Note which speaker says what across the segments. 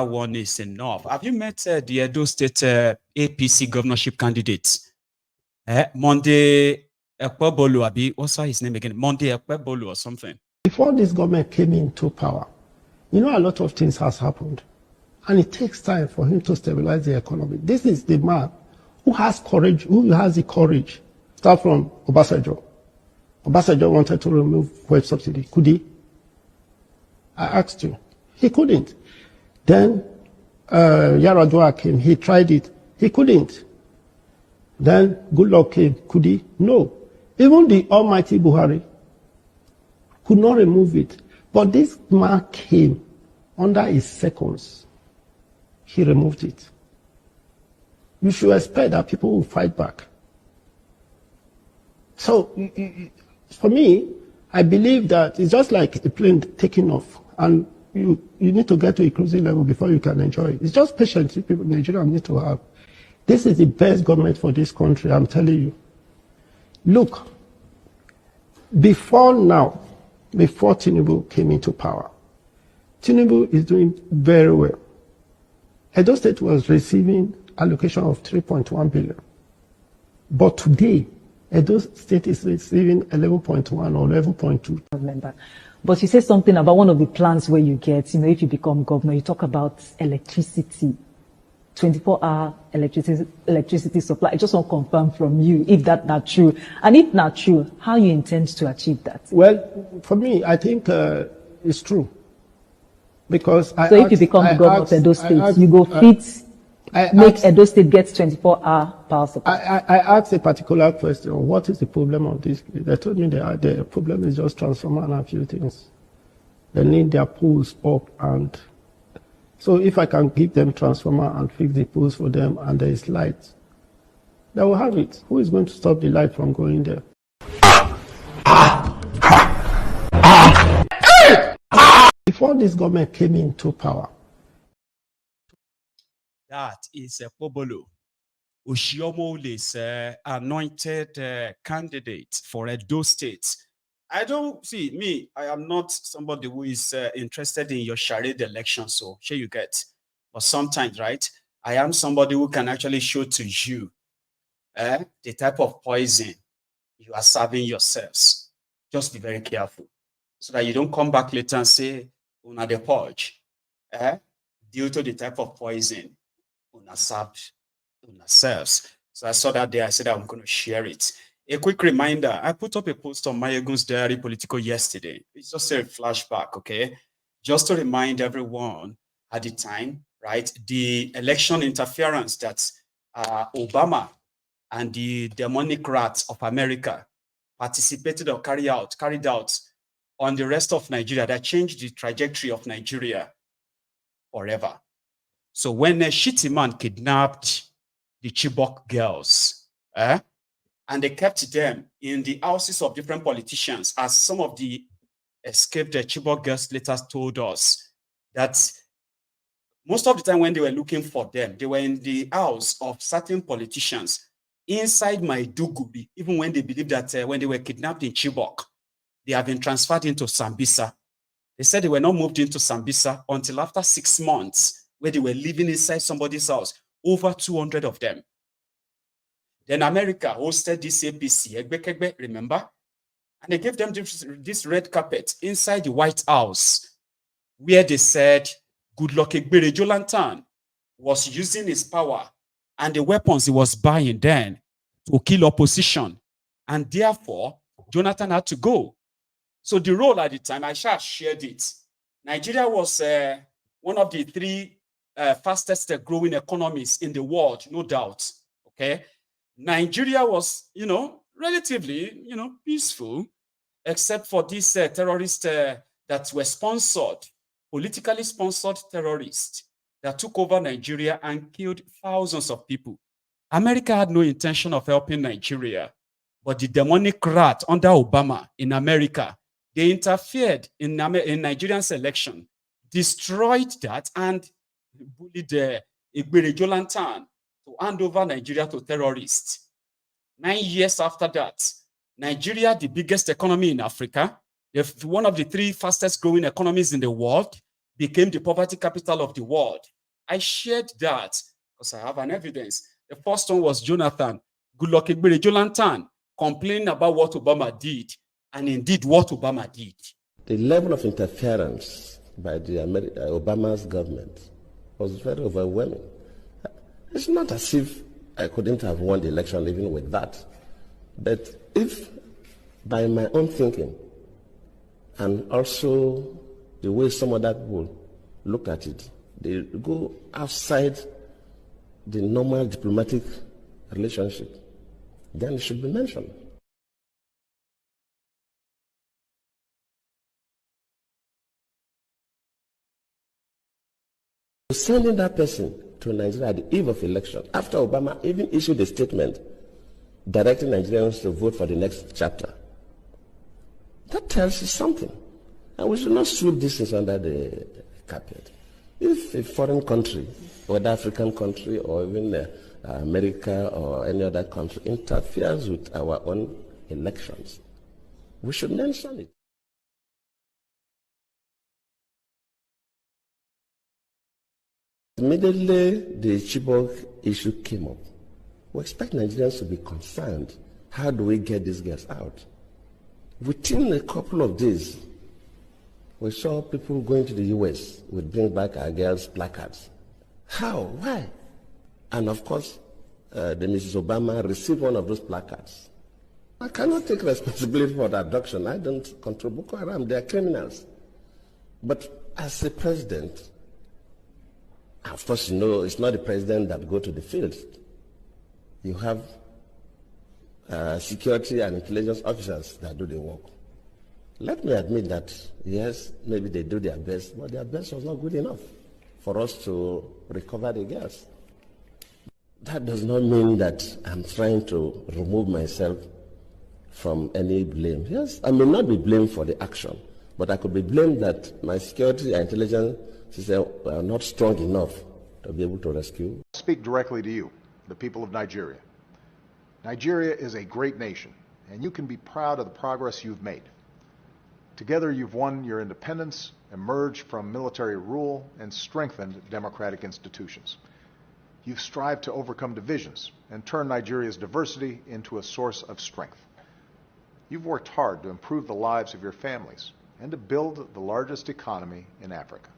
Speaker 1: one is enough. Have you met the Edo State APC governorship candidates? Monday Ekpebolu, Abi, what's his name again? Monday Ekpebolu or something.
Speaker 2: Before this government came into power, you know, a lot of things has happened. And it takes time for him to stabilize the economy. This is the man who has courage, who has the courage. Start from Obasanjo. Obasanjo wanted to remove fuel subsidy. Could he? I asked you. He couldn't. Then Yaradua came. He tried it. He couldn't. Then Goodluck came. Could he? No. Even the almighty Buhari could not remove it. But this man came under his seconds. He removed it. You should expect that people will fight back. So, for me, I believe that it's just like a plane taking off, and you need to get to a cruising level before you can enjoy it. It's just patience people in Nigeria need to have. This is the best government for this country, I'm telling you. Look, before now, before Tinubu came into power, Tinubu is doing very well. Edo State was receiving allocation of 3.1 billion. But today, Edo State is receiving 11.1 or 11.2.
Speaker 3: But you said something about one of the plans where you get, you know, if you become governor, you talk about electricity, 24-hour electricity supply. I just want to confirm from you if that's true. And if not true, how you intend to achieve that?
Speaker 2: Well, for me, I think it's true. Because
Speaker 3: if you become the governor of Edo State, you go make Edo State get 24-hour power supply.
Speaker 2: I asked a particular question. What is the problem of this? They told me the problem is just transformer and a few things. They need their poles up, and so if I can give them transformer and fix the poles for them and there is light, they will have it. Who is going to stop the light from going there? Before this government came into power.
Speaker 1: That is Pobolo. Oshiomole's anointed candidate for Edo State. I don't see me. I am not somebody who is interested in your charade election. So sure you get, but sometimes, right? I am somebody who can actually show to you the type of poison you are serving yourselves. Just be very careful so that you don't come back later and say, "Una the purge," due to the type of poison una served una selves. So I saw that there. I said I'm going to share it. A quick reminder, I put up a post on Mayegun's Diary Political yesterday. It's just a flashback, okay? Just to remind everyone at the time, right, the election interference that Obama and the demonic rats of America participated or carried out on the rest of Nigeria that changed the trajectory of Nigeria forever. So when a shitty man kidnapped the Chibok girls, and they kept them in the houses of different politicians, as some of the escaped Chibok girls later told us, that most of the time when they were looking for them, they were in the house of certain politicians inside Maiduguri, even when they believed that when they were kidnapped in Chibok, they have been transferred into Sambisa. They said they were not moved into Sambisa until after 6 months, where they were living inside somebody's house, over 200 of them. Then America hosted this APC, remember? And they gave them this red carpet inside the White House, where they said Goodluck Egbere Jolantan was using his power and the weapons he was buying then to kill opposition. And therefore, Jonathan had to go. So the role at the time, I shared it. Nigeria was one of the 3 fastest growing economies in the world, no doubt, okay? Nigeria was, relatively, peaceful, except for these terrorists that were sponsored, politically sponsored terrorists that took over Nigeria and killed thousands of people. America had no intention of helping Nigeria, but the demonic rat under Obama in America, they interfered in Nigeria's election, destroyed that, and bullied Egbere Jolantan to hand over Nigeria to terrorists. 9 years after that, Nigeria, the biggest economy in Africa, one of the 3 fastest growing economies in the world, became the poverty capital of the world. I shared that because I have an evidence. The first one was Jonathan Goodluck complaining about what Obama did, and indeed what Obama did.
Speaker 4: The level of interference by the Obama's government was very overwhelming. It's not as if I couldn't have won the election even with that. But if, by my own thinking, and also the way some other people look at it, they go outside the normal diplomatic relationship, then it should be mentioned. Sending that person to Nigeria at the eve of election, after Obama even issued a statement directing Nigerians to vote for the next chapter, that tells you something. And we should not sweep this things under the carpet. If a foreign country, whether African country or even America or any other country, interferes with our own elections, we should mention it. Immediately the Chibok issue came up, we expect Nigerians to be concerned. How do we get these girls out? Within a couple of days, we saw people going to the US with Bring Back Our Girls placards. How? Why? And of course, the Mrs. Obama received one of those placards. I cannot take responsibility for the abduction. I don't control Boko Haram. They are criminals. But as a president, of course, you know, it's not the president that go to the field. You have security and intelligence officers that do the work. Let me admit that, yes, maybe they do their best, but their best was not good enough for us to recover the girls. That does not mean that I'm trying to remove myself from any blame. Yes, I may not be blamed for the action, but I could be blamed that my security and intelligence system are not strong enough to be able to rescue.
Speaker 5: I'll speak directly to you, the people of Nigeria. Nigeria is a great nation, and you can be proud of the progress you've made. Together, you've won your independence, emerged from military rule, and strengthened democratic institutions. You've strived to overcome divisions and turn Nigeria's diversity into a source of strength. You've worked hard to improve the lives of your families and to build the largest economy in Africa.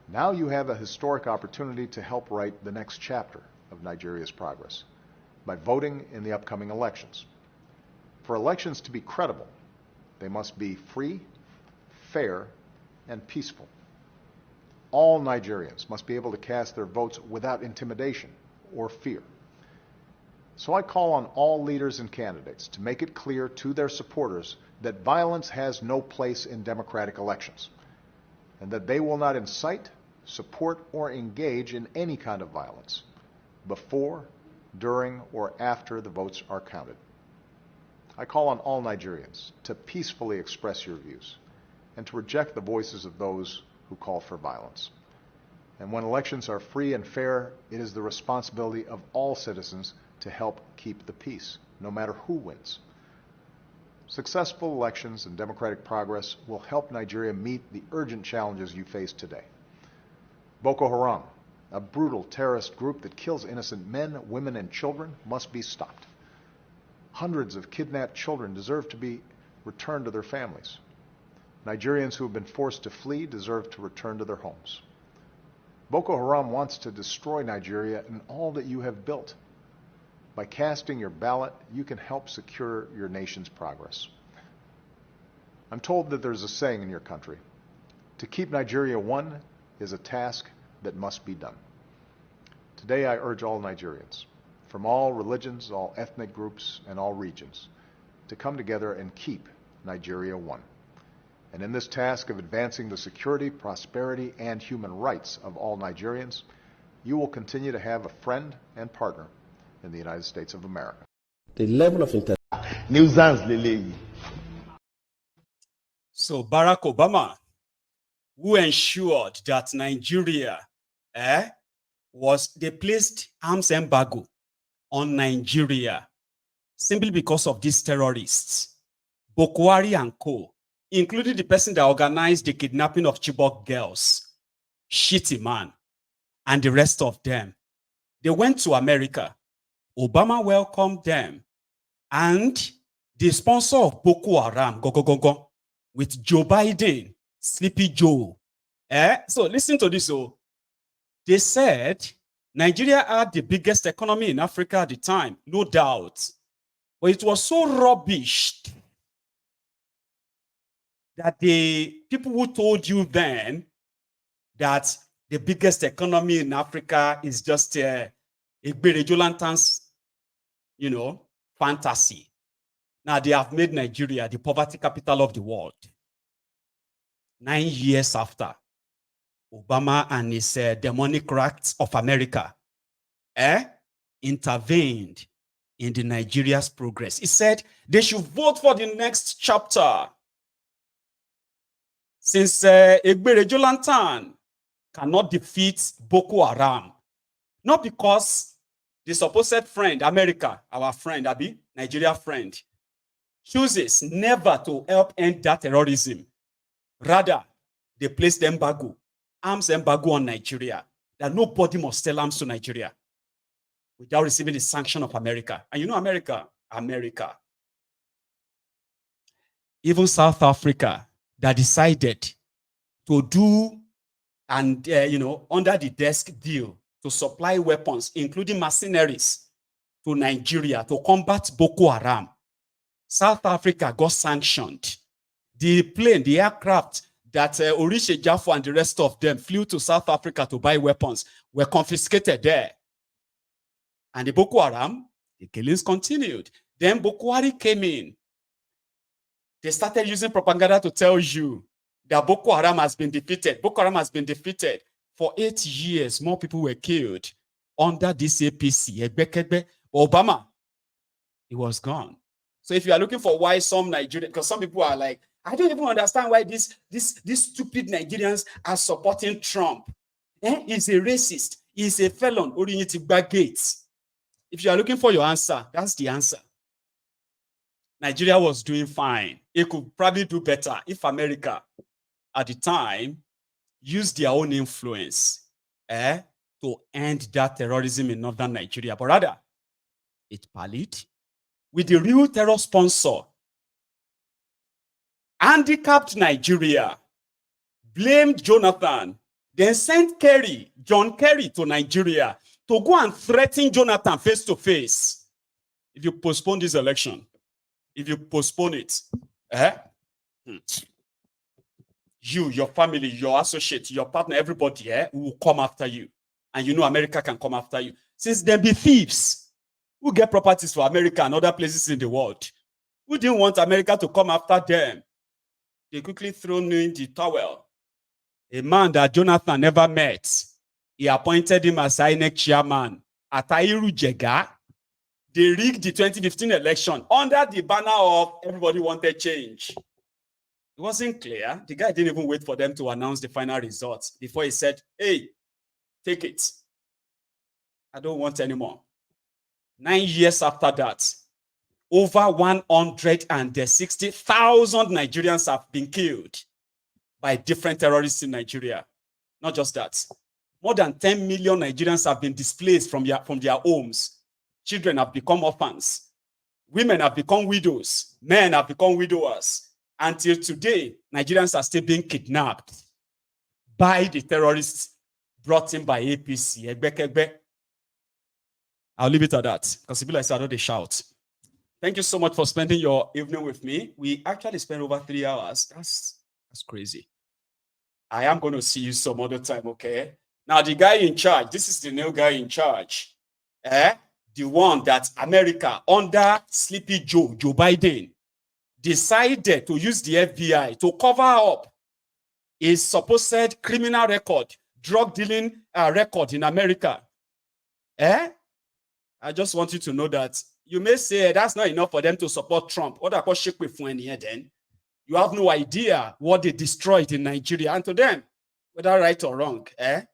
Speaker 5: Now you have a historic opportunity to help write the next chapter of Nigeria's progress by voting in the upcoming elections. For elections to be credible, they must be free, fair, and peaceful. All Nigerians must be able to cast their votes without intimidation or fear. So I call on all leaders and candidates to make it clear to their supporters that violence has no place in democratic elections, and that they will not incite, support, or engage in any kind of violence before, during, or after the votes are counted. I call on all Nigerians to peacefully express your views and to reject the voices of those who call for violence. And when elections are free and fair, it is the responsibility of all citizens to help keep the peace, no matter who wins. Successful elections and democratic progress will help Nigeria meet the urgent challenges you face today. Boko Haram, a brutal terrorist group that kills innocent men, women, and children, must be stopped. Hundreds of kidnapped children deserve to be returned to their families. Nigerians who have been forced to flee deserve to return to their homes. Boko Haram wants to destroy Nigeria and all that you have built. By casting your ballot, you can help secure your nation's progress. I'm told that there's a saying in your country, to keep Nigeria one is a task that must be done. Today I urge all Nigerians, from all religions, all ethnic groups, and all regions, to come together and keep Nigeria one. And in this task of advancing the security, prosperity, and human rights of all Nigerians, you will continue to have a friend and partner in the United States of America.
Speaker 4: The level of
Speaker 1: So Barack Obama, who ensured that Nigeria they placed arms embargo on Nigeria simply because of these terrorists, Bokohari and co. including the person that organized the kidnapping of Chibok girls, Shitty Man, and the rest of them. They went to America. Obama welcomed them. And the sponsor of Boko Haram, go, with Joe Biden, Sleepy Joe. So listen to this. Oh. They said Nigeria had the biggest economy in Africa at the time, no doubt. But it was so rubbish that the people who told you then that the biggest economy in Africa is just a Lanterns, fantasy. Now they have made Nigeria the poverty capital of the world. 9 years after, Obama and his demonic rats of America intervened in the Nigeria's progress. He said they should vote for the next chapter. Since Lantan cannot defeat Boko Haram, not because the supposed friend, America, our friend, Nigeria friend, chooses never to help end that terrorism. Rather, they placed arms embargo on Nigeria, that nobody must sell arms to Nigeria without receiving the sanction of America. And you know America. Even South Africa, that decided to do and, under the desk deal to supply weapons, including mercenaries, to Nigeria to combat Boko Haram. South Africa got sanctioned. The plane, the aircraft that Orishe Jaffa and the rest of them flew to South Africa to buy weapons were confiscated there. And the Boko Haram, the killings continued. Then Bokohari came in. They started using propaganda to tell you that Boko Haram has been defeated. Boko Haram has been defeated. For 8 years, more people were killed under this APC. Obama, he was gone. So if you are looking for why some Nigerians, because some people are like, I don't even understand why these stupid Nigerians are supporting Trump. He's a racist. He's a felon. If you are looking for your answer, that's the answer. Nigeria was doing fine. It could probably do better if America, at the time, used their own influence to end that terrorism in northern Nigeria. But rather, it parlayed with the real terror sponsor, handicapped Nigeria, blamed Jonathan, then sent John Kerry to Nigeria to go and threaten Jonathan face to face. If you postpone this election, if you postpone it, you, your family, your associate, your partner, everybody will come after you. And you know America can come after you. Since there be thieves who get properties for America and other places in the world, who didn't want America to come after them, they quickly thrown in the towel. A man that Jonathan never met, he appointed him as INEC chairman. Atairu Jega, they rigged the 2015 election under the banner of everybody wanted change. It wasn't clear. The guy didn't even wait for them to announce the final results before he said, hey, take it. I don't want anymore. 9 years after that, over 160,000 Nigerians have been killed by different terrorists in Nigeria. Not just that. More than 10 million Nigerians have been displaced from their homes. Children have become orphans. Women have become widows. Men have become widowers. Until today, Nigerians are still being kidnapped by the terrorists brought in by APC. I'll leave it at that, because people like I don't shout. Thank you so much for spending your evening with me. We actually spent over 3 hours. That's crazy. I am going to see you some other time, okay? Now, the guy in charge, this is the new guy in charge. The one that America, under Sleepy Joe Biden, decided to use the FBI to cover up his supposed criminal record, drug dealing record in America. I just want you to know that you may say that's not enough for them to support Trump. What I call shake with when here then. You have no idea what they destroyed in Nigeria. And to them, whether right or wrong, let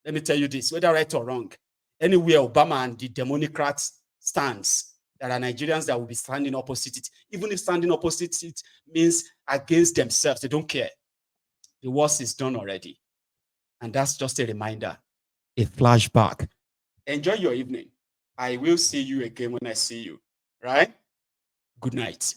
Speaker 1: me tell you this, whether right or wrong, anywhere Obama and the Democrats stands, There are Nigerians that will be standing opposite it. Even if standing opposite it means against themselves, they don't care. The worst is done already. And that's just a reminder, a flashback. Enjoy your evening. I will see you again when I see you, right? Good night.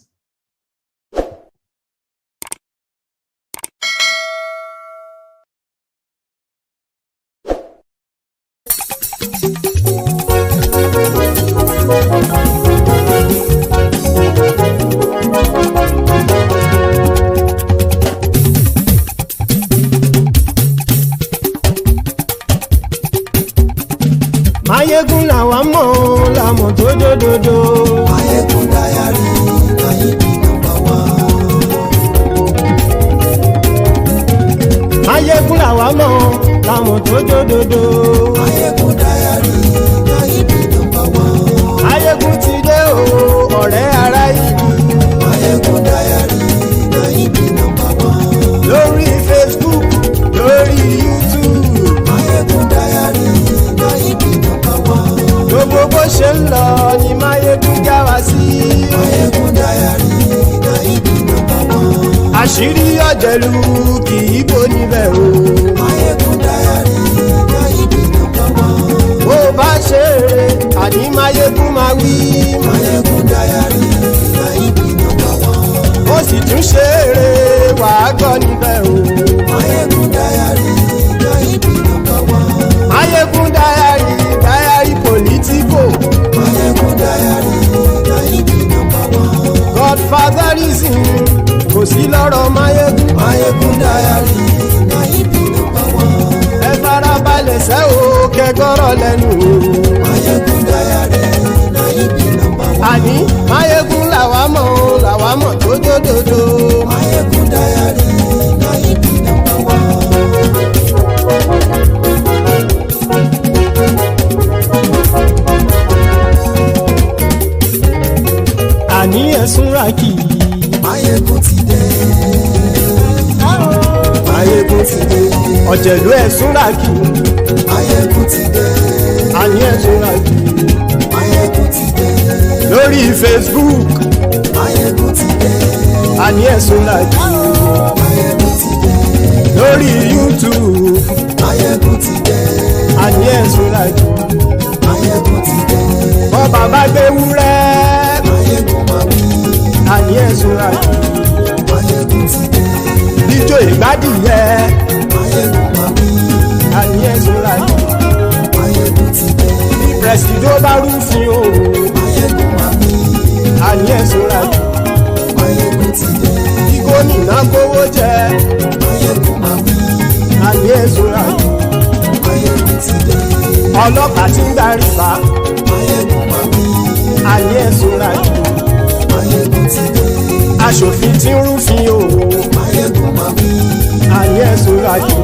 Speaker 6: Mayegun làwa mọ̀ làmọ̀ tó dòdòdò.
Speaker 7: Mayegun Diary, Nayibi #1.
Speaker 6: Mayegun làwa mọ̀ làmọ̀ tó dòdòdò.
Speaker 7: Mayegun Diary, Nayibi #1.
Speaker 6: Mayegun ti dé o ọ̀rẹ́ ara ìlú.
Speaker 7: Mayegun Diary, Nayibi #1.
Speaker 6: Lórí Facebook, lórí YouTube.
Speaker 7: Mayegun Diary, Nayibi #1.
Speaker 6: Gbogbo bó ṣe ń lọ ni Mayegun já wa sí.
Speaker 7: Mayegun Diary, Nayibi #1.
Speaker 6: Àṣírí ọ̀jẹ̀lú kì í bò níbẹ̀ o.
Speaker 7: Mayegun Diary, Nayibi #1.
Speaker 6: Bó bá ṣe eré àní Mayegun máa wí.
Speaker 7: Mayegun Diary, Nayibi #1.
Speaker 6: Ó sì tún ṣe eré wàá gbọ́ níbẹ̀ o.
Speaker 7: Mayegun Diary, Nayibi #1.
Speaker 6: Mayegun Diary, Diary Politico.
Speaker 7: Mayegun Diary, Nayibi #1.
Speaker 6: Godfatherism kò sí lọ́rọ̀ Mayegun.
Speaker 7: Mayegun Diary, Nayibi #1.
Speaker 6: Ẹ farabalẹ̀ sẹ́ o kẹgọ́rọ̀ lẹ́nu o.
Speaker 7: Mayegun Diary, Nayibi #1.
Speaker 6: Àní Mayegun làwa mọ̀ tó dòdòdò.
Speaker 7: Mayegun Diary, Nayibi #1.
Speaker 6: Àní ẹ̀sùn ràkì.
Speaker 7: Mayegun ti dé. Mayegun ti dé.
Speaker 6: Ọ̀jẹ̀lú ẹ̀sùn ràkì.
Speaker 7: Mayegun ti dé.
Speaker 6: Àní ẹ̀sùn ràkì.
Speaker 7: Mayegun ti dé.
Speaker 6: Lórí Facebook.
Speaker 7: Mayegun ti dé.
Speaker 6: Àní ẹ̀sùn ràkì.
Speaker 7: Mayegun ti dé.
Speaker 6: Lórí YouTube.
Speaker 7: Mayegun ti dé.
Speaker 6: Àní ẹ̀sùn ràkì.
Speaker 7: Mayegun ti dé.
Speaker 6: Bọ́ba bá gbé wúrẹ́.
Speaker 7: Mayegun máa wí.
Speaker 6: Àní ẹ̀sùn ràkì.
Speaker 7: Mayegun ti dé.
Speaker 6: Jíjó ìgbádìyẹ.
Speaker 7: Mayegun máa wí.
Speaker 6: Àní ẹ̀sùn ràkì.
Speaker 7: Mayegun ti dé.
Speaker 6: Presido bá rúfin o.
Speaker 7: Mayegun máa wí.
Speaker 6: Àní ẹ̀sùn ràkì.
Speaker 7: Mayegun ti dé.
Speaker 6: Kí gómìnà kówó jẹ.
Speaker 7: Mayegun máa wí.
Speaker 6: Àní ẹ̀sùn ràkì.
Speaker 7: Mayegun ti dé.
Speaker 6: Ọlọ́pàá tí ń darí bá.
Speaker 7: Mayegun máa wí.
Speaker 6: Àní ẹ̀sùn ràkì.
Speaker 7: Mayegun ti dé.
Speaker 6: Aṣòfin tí ń rúfin o.
Speaker 7: Mayegun máa wí.
Speaker 6: Àní ẹ̀sùn ràkì.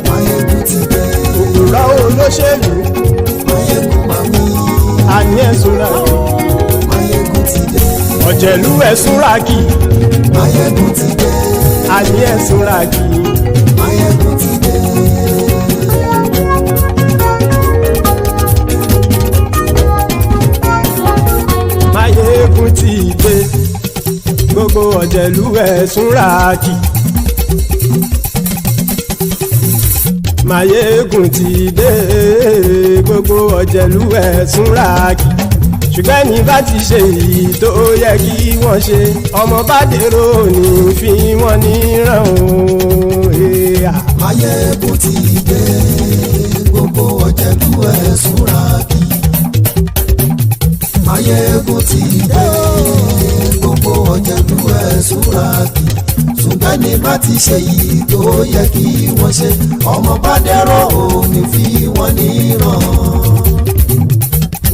Speaker 7: Mayegun ti dé.
Speaker 6: Òpùrọ́ olóṣèlú.
Speaker 7: Mayegun máa wí.
Speaker 6: Àní ẹ̀sùn ràkì.
Speaker 7: Mayegun ti dé.
Speaker 6: Ọ̀jẹ̀lú ẹ̀sùn ràkì.
Speaker 7: Mayegun ti dé.
Speaker 6: Àní ẹ̀sùn ràkì.
Speaker 7: Mayegun ti dé.
Speaker 6: Mayegun ti dé. Gbogbo ọ̀jẹ̀lú ẹ̀sùn ràkì. Mayegun ti dé. Gbogbo ọ̀jẹ̀lú ẹ̀sùn ràkì. Ṣùgbọ́n ní bá ti ṣe èyí tó yẹ kí wọ́n ṣe, ọmọ bá dèrò ní fi wọ́n níran o.
Speaker 7: Mayegun ti dé. Gbogbo ọ̀jẹ̀lú ẹ̀sùn ràkì. Mayegun ti dé. Gbogbo ọ̀jẹ̀lú ẹ̀sùn ràkì. Ṣùgbọ́n ní bá ti ṣe èyí tó yẹ kí wọ́n ṣe, ọmọ bá dèrò ní fi wọ́n níran.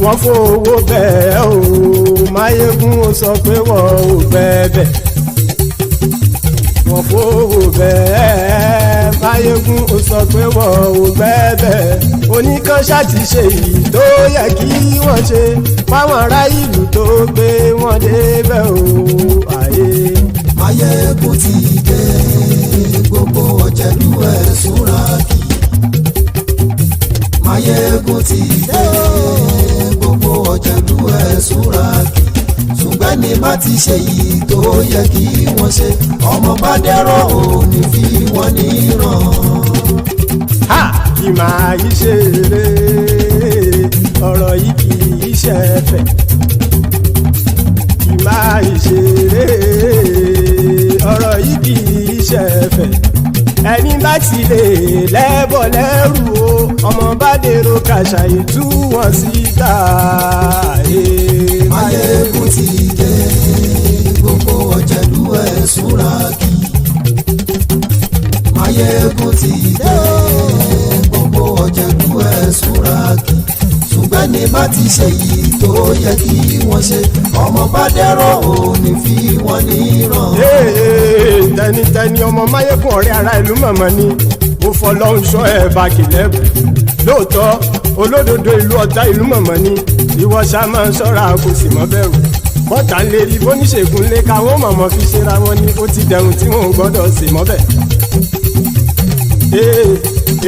Speaker 6: Wọ́n fowó bẹ́ẹ̀ o, Mayegun ó sọ pé wọ́n ò bẹ́ẹ̀. Wọ́n fowó bẹ́ẹ̀, Mayegun ó sọ pé wọ́n ò bẹ́ẹ̀. Oníkan ṣáàtì ṣe èyí tó yẹ kí wọ́n ṣe, fáwọn ará ìlú tó gbé wọn débẹ̀ o.
Speaker 7: Mayegun ti dé. Gbogbo ọ̀jẹ̀lú ẹ̀sùn ràkì. Mayegun ti dé. Gbogbo ọ̀jẹ̀lú ẹ̀ súra kì ṣùgbọ́n ní bá ti ṣe yìí tó yẹ kí wọ́n ṣe ọmọ bá dẹ́rọ̀ ò ní fi wọ́n níran.
Speaker 6: ha kì máa yí ṣeré ọ̀rọ̀ yìí kì í ṣe fẹ́ kì máa yí ṣeré ọ̀rọ̀ yìí kì í ṣe fẹ́ ẹni bá ti lè lẹ́bọ̀ lẹ́rù o ọmọ bá dèrò kàṣàyè tú wọn síta.
Speaker 7: Máyégún ti dé gbogbo ọ̀jẹ̀lú ẹ̀ súra kì Máyégún ti dé gbogbo ọ̀jẹ̀lú ẹ̀ súra kì ṣùgbọ́n ní bá ti ṣe yìí tó yẹ kí wọ́n ṣe ọmọ bá dẹ́rọ̀ ò ní fi wọ́n níran.
Speaker 6: tẹnitẹni ọmọ Máyégún ọ̀rẹ́ ara ìlú mọ̀mọ́ ni mo fọlọ́hún sọ ẹ̀ bá kìlẹ́bù lóòótọ́ olódodo ìlú ọ̀tá ìlú mọ̀mọ́ ni ìwọ ṣá máa ń ṣọ́ra kò sì mọ́ bẹ̀rù bọ́tà ń lérí bóníṣègùn lé káwọn mọ̀mọ́ fi ṣera wọn ni ó ti dẹ̀rùn tí wọn ò gbọ́dọ̀ sì mọ́ bẹ̀.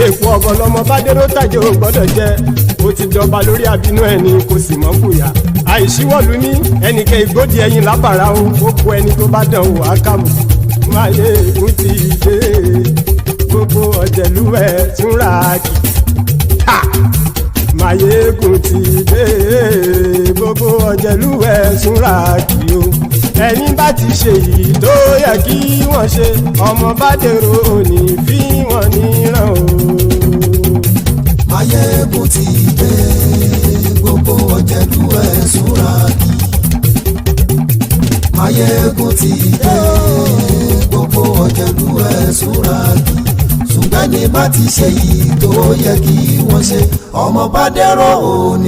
Speaker 6: èèpo ọ̀gọ̀lọ́mọ bá dérò tàjẹ́ ò gbọ́dọ̀ jẹ́ ó ti dọba lórí àbínú ẹni kò sì mọ́ fòyà àìsíwọ̀lú ní ẹnìkẹ́ ìgbódì ẹyin lábàrá ó kó ẹni tó bá dán wò á kàmù. Máyégún ti dé gbogbo ọ̀jẹ̀lú ẹ̀ túnra kì Máyégún ti dé gbogbo ọ̀jẹ̀lú ẹ̀ súnra kì o ẹni bá ti ṣe yìí tó yẹ kí wọ́n ṣe ọmọ bá dèrò òní fi wọ́n níran o.
Speaker 7: Máyégún ti dé gbogbo ọ̀jẹ̀lú ẹ̀ súra kì Máyégún ti dé gbogbo ọ̀jẹ̀lú ẹ̀ súra kì ṣùgbọ́n ní bá ti ṣe yìí tó yẹ kí wọ́n ṣe ọmọ bá dẹ́rọ̀ òní.